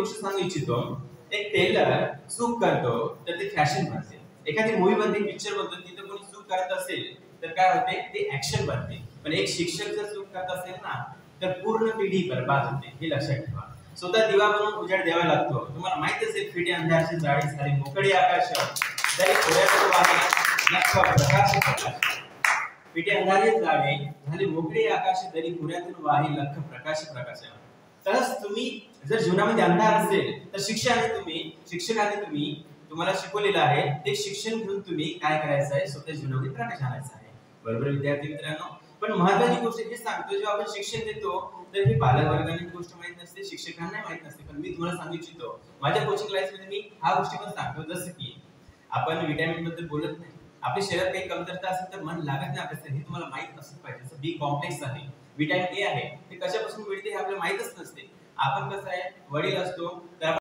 गोष्ट सांगू इच्छितो. एक टेलर चूक करतो तर ती फॅशन बनते. एखादी मूवी बनते, पिक्चर बनतो, तिथे कोणी चूक करत असेल तर काय होते, ते ऍक्शन बनते. पण एक शिक्षक जर चूक करत असेल ना तर पूर्ण पिढी बर्बाद होते. हे लक्षात ठेवा. स्वतः दिवा बनवून उजेड द्यावा लागतो. तुम्हाला माहित असेल, फिटे अंधारची जाळी झाली मोकळी आकाश, तरी खोऱ्यातून वाहे लख प्रकाश. पिटे अंधारी जाळे झाली मोकळी आकाश, तरी खोऱ्यातून वाहे लख प्रकाश. तरच तुम्ही जर जीवनामध्ये अंधार असेल तर शिक्षकाने तुम्हाला शिकवलेलं आहे, ते शिक्षण घेऊन तुम्ही काय करायचं आहे, स्वतः जीवनामध्ये प्रकाश आणायचा आहे. बरोबर विद्यार्थी मित्रांनो. पण महत्त्वाची गोष्ट हे सांगतो, जेव्हा आपण शिक्षण देतो तर ही बालवर्गाने गोष्ट माहित नसते, शिक्षकांना माहित नसते. पण मी तुम्हाला सांगू इच्छितो, माझ्या कोचिंग क्लासमध्ये मी हा गोष्टी पण सांगतो. जसं की आपण विटॅमिन बद्दल बोलत नाही, आपल्या शरीरात काही कमतरता असेल तर मन लागत नाही आपल्याला, हे तुम्हाला माहित असलं पाहिजे. जसं बी कॉम्प्लेक्स आहे, विटॅमिन ए आहे, ते कशापासून मिळते हे आपल्याला माहितच नसते. आपण कसं आहे, वडील असतो तर